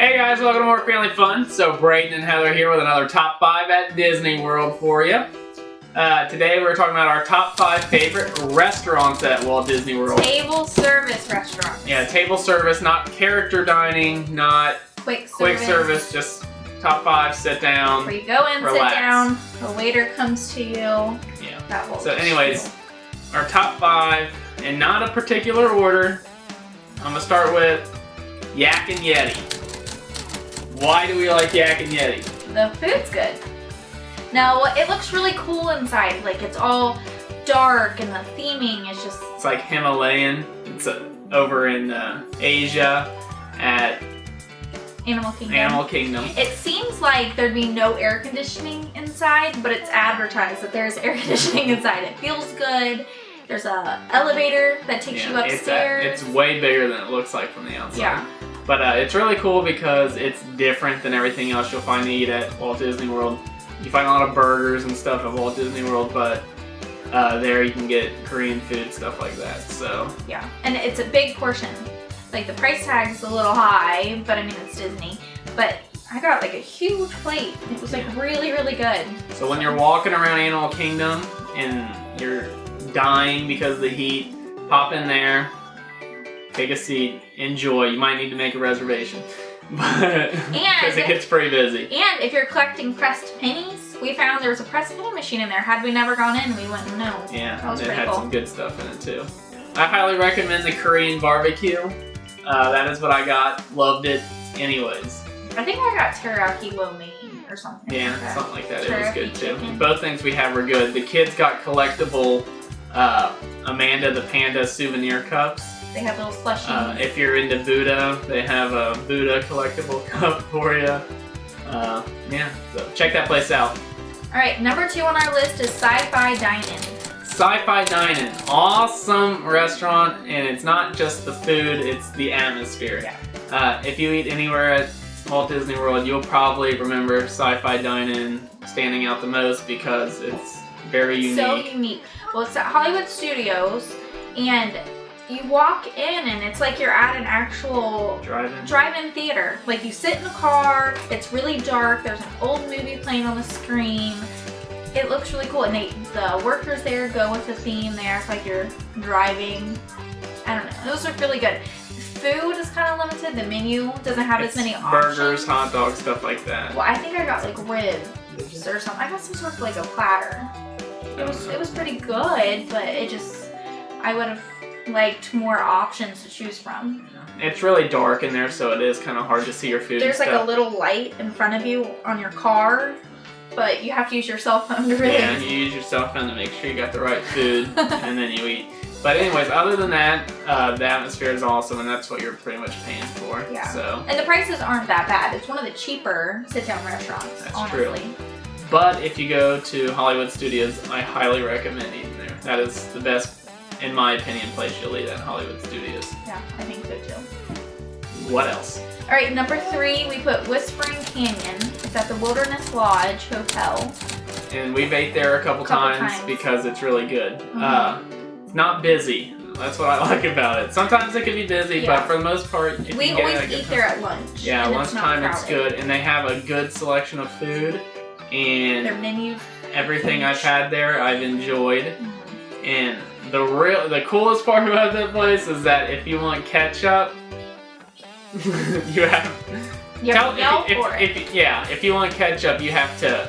Hey guys, welcome to more Family Fun. So Brayden and Heather here with another top 5 at Disney World for you. Today we're talking about our top 5 favorite restaurants at Walt Disney World. Table service restaurants. Yeah, table service, not character dining, not quick service, just top 5, sit down, where you go in, relax. sit down, the waiter comes to you. Yeah. So anyways, our top 5, in not a particular order, I'm going to start with Yak and Yeti. Why do we like Yak and Yeti? The food's good. Now, it looks really cool inside. Like, it's all dark and the theming is just... It's like Himalayan. It's over in Asia at Animal Kingdom. It seems like thered be no air conditioning inside, but it's advertised that there's air conditioning inside. It feels good. There's a elevator that takes you upstairs. It's way bigger than it looks like from the outside. Yeah. But it's really cool because it's different than everything else you'll find to eat at Walt Disney World. You find a lot of burgers and stuff at Walt Disney World, but there you can get Korean food, stuff like that. So yeah, and it's a big portion. Like, the price tag's a little high, but I mean, it's Disney. But I got like a huge plate. It was like really, really good. So when you're walking around Animal Kingdom and you're dying because of the heat, pop in there, take a seat, enjoy. You might need to make a reservation, but because it gets pretty busy. And if you're collecting pressed pennies, we found there was a pressed penny machine in there. Had we never gone in, we wouldn't know. Yeah, that was it pretty had cool. some good stuff in it too. I highly recommend the Korean barbecue. That is what I got. Loved it anyways. I think I got teriyaki lo mein or something. Yeah, like that. something like that. Teriyaki It was good too. chicken. Both things we have were good. The kids got collectible Amanda the Panda souvenir cups. They have little slushies. If you're into Buddha, they have a Buddha collectible cup for you. Yeah, so check that place out. Alright, number 2 on our list is SciFi Dine. SciFi Dine, awesome restaurant, and it's not just the food, it's the atmosphere. Yeah. If you eat anywhere at Walt Disney World, you'll probably remember SciFi Dine standing out the most because it's very unique. So unique. Well, it's at Hollywood Studios, and you walk in and it's like you're at an actual drive-in theater. Like, you sit in the car, it's really dark, there's an old movie playing on the screen. It looks really cool, and the workers there go with the theme. They act like you're driving. I don't know. Those look really good. Food is kind of limited. The menu doesn't have as many options. Burgers, hot dogs, stuff like that. Well, I think I got like ribs or something. I got some sort of like a platter. It was pretty good, but I would have liked more options to choose from. It's really dark in there, so it is kind of hard to see your food. There's like a little light in front of you on your car, but you have to use your cell phone to really... Yeah, you use your cell phone to make sure you got the right food, and then you eat. But anyways, other than that, the atmosphere is awesome, and that's what you're pretty much paying for. Yeah. So. And the prices aren't that bad. It's one of the cheaper sit-down restaurants, That's honestly. true. But if you go to Hollywood Studios, I highly recommend eating there. That is the best, in my opinion, place you'll eat at Hollywood Studios. Yeah, I think so too. What else? All right, number 3, we put Whispering Canyon. It's at the Wilderness Lodge Hotel. And we've ate there a couple times because it's really good. Mm-hmm. It's not busy. That's what I like about it. Sometimes it can be busy, but for the most part, if we you get always eat there at lunch. Yeah, lunchtime it's good, and they have a good selection of food. And their menu, everything I've had there, I've enjoyed. Mm-hmm. And the coolest part about that place is that if you want ketchup, you have to yell for it. If you want ketchup, you have to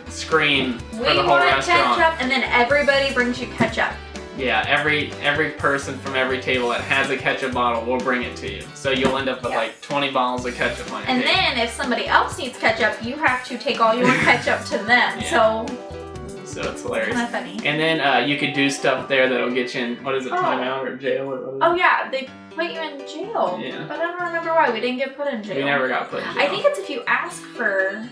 scream for the whole restaurant. We want ketchup, and then everybody brings you ketchup. Yeah, every person from every table that has a ketchup bottle will bring it to you. So you'll end up with like 20 bottles of ketchup on your table. And then if somebody else needs ketchup, you have to take all your ketchup to them. Yeah. So it's hilarious. Kind of funny. And then you could do stuff there that'll get you in, timeout or jail or whatever. Oh yeah, they put you in jail. Yeah. But I don't remember why. We didn't get put in jail. We never got put in jail. I think it's if you ask for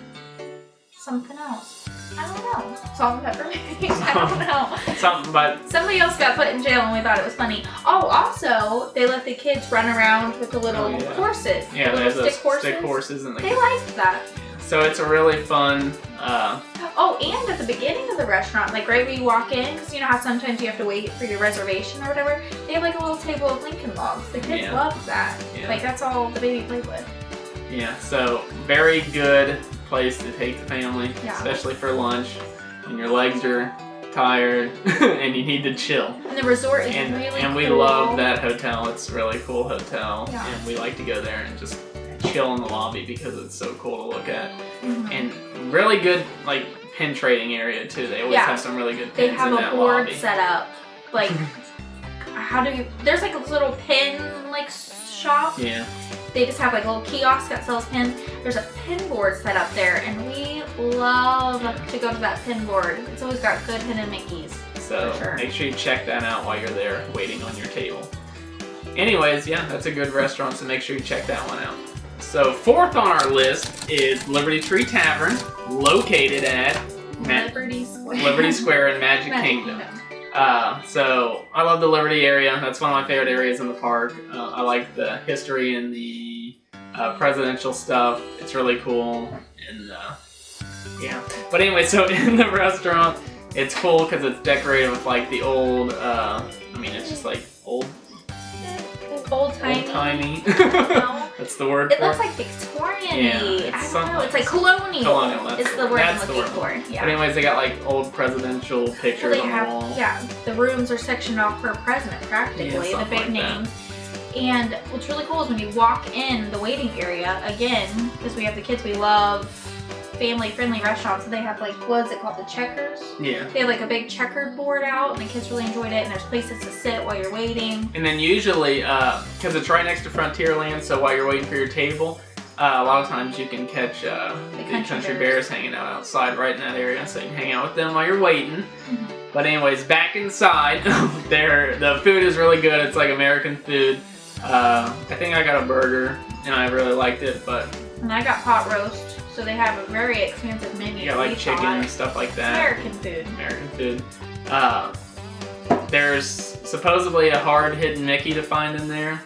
something else. I don't know. Salt and pepper maybe? I don't know. Something, but... Somebody else got put in jail and we thought it was funny. Oh, also, they let the kids run around with the little horses. Yeah, the there's little those stick horses. And they liked that. So it's a really fun... Oh, and at the beginning of the restaurant, like right when you walk in, because you know how sometimes you have to wait for your reservation or whatever, they have like a little table of Lincoln Logs. The kids love that. Yeah. Like, that's all the baby played with. Yeah, so very good place to take the family, especially for lunch when your legs are tired and you need to chill. And the resort is really cool. And we love that hotel. It's a really cool hotel. Yeah. And we like to go there and just chill in the lobby because it's so cool to look at. And really good like pin trading area too. They always have some really good pins in that lobby. They have a board set up. Like there's like a little pin like shop. Yeah. They just have like a little kiosk that sells pins. There's a pin board set up there, and we love to go to that pin board. It's always got good hidden Mickeys. So make sure you check that out while you're there waiting on your table. Anyways, yeah, that's a good restaurant, so make sure you check that one out. So 4th on our list is Liberty Tree Tavern, located at Liberty Square in Magic Kingdom. So I love the Liberty area. That's one of my favorite areas in the park. I like the history and the presidential stuff. It's really cool. And yeah. But anyway, so in the restaurant, it's cool because it's decorated with like the old, I mean, it's just like old-timey. That's the word for it. It looks like Victorian-y. I don't know. It's like colonial. Colonial. It's the word I'm looking for. Yeah. But anyways, they got like old presidential pictures on the wall. Yeah. The rooms are sectioned off per president, practically. The big names. And what's really cool is when you walk in the waiting area, again, because we have the kids, we love family-friendly restaurants. So they have like, what is it called? The checkers? Yeah. They have like a big checkered board out, and the kids really enjoyed it, and there's places to sit while you're waiting. And then usually, because it's right next to Frontierland, so while you're waiting for your table, a lot of times you can catch the country bears hanging out outside right in that area, so you can hang out with them while you're waiting. But anyways, back inside, the food is really good. It's like American food. I think I got a burger, and I really liked it, And I got pot roast, so they have a very expansive menu. Yeah, like chicken and stuff like that. American food. There's supposedly a hard hidden Mickey to find in there.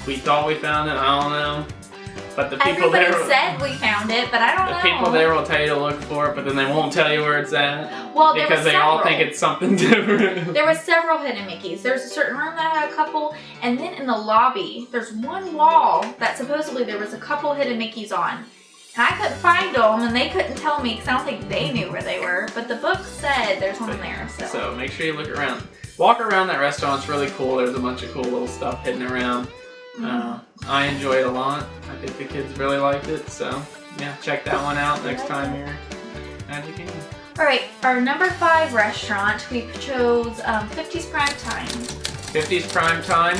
We thought we found it, I don't know. But the people Everybody said we found it, but I don't know. The people there will tell you to look for it, but then they won't tell you where it's at. Well, because they all think it's something different. There were several hidden Mickeys. There's a certain room that had a couple, and then in the lobby, there's one wall that supposedly there was a couple hidden Mickeys on. And I couldn't find them, and they couldn't tell me because I don't think they knew where they were. But the book said there's one there. So make sure you look around. Walk around that restaurant. It's really cool. There's a bunch of cool little stuff hidden around. I enjoy it a lot. I think the kids really liked it, so yeah, check that one out next time you're at Magic Kingdom. Alright, our number 5 restaurant, we chose 50s Prime Time. 50s Prime Time.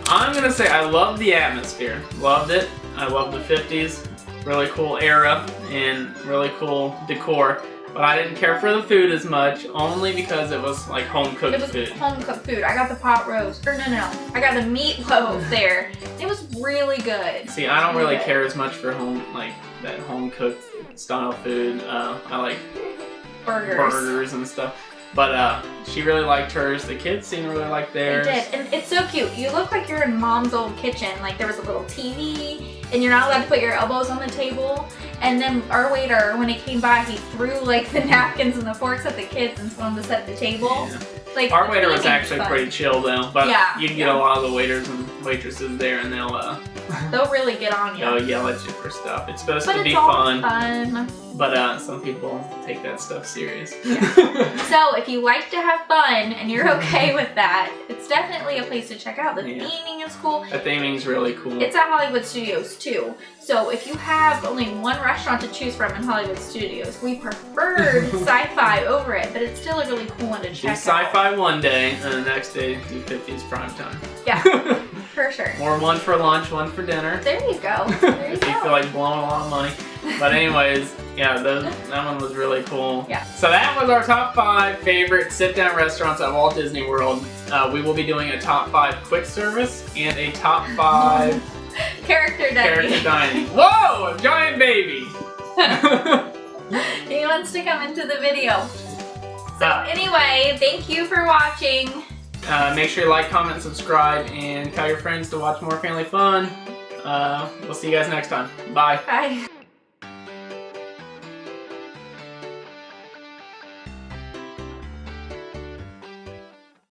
I'm gonna say I love the atmosphere. Loved it. I love the 50s. Really cool era and really cool decor. But I didn't care for the food as much, only because it was like home-cooked food. It was home-cooked food. I got the pot roast. Or no. I got the meatloaf there. It was really good. See, I don't really care as much for that home-cooked style food. I like burgers and stuff. But she really liked hers. The kids seemed to really like theirs. They did. And it's so cute. You look like you're in Mom's old kitchen. Like there was a little TV, and you're not allowed to put your elbows on the table. And then our waiter, when he came by, he threw like the napkins and the forks at the kids and told them to set the table. Yeah. Like our waiter was actually pretty chill though, but you can get a lot of the waiters and waitresses there, and they'll really get on you. They'll yell at you for stuff. It's supposed to be fun. But some people take that stuff serious. Yeah. So if you like to have fun and you're okay with that, it's definitely a place to check out. The theming is cool. The theming's really cool. It's at Hollywood Studios too. So if you have only one restaurant to choose from in Hollywood Studios, we preferred SciFi over it, but it's still a really cool one to check out. Do SciFi one day, and the next day do 50s Prime Time. Yeah, for sure. Or one for lunch, one for dinner. There you go. There you if you feel like blowing a lot of money. But anyways, yeah, that one was really cool. Yeah. So that was our top 5 favorite sit-down restaurants at Walt Disney World. We will be doing a top 5 quick service and a top 5 character dining. Whoa, a giant baby. He wants to come into the video. So anyway, thank you for watching. Make sure you like, comment, subscribe, and tell your friends to watch more family fun. We'll see you guys next time. Bye. Bye.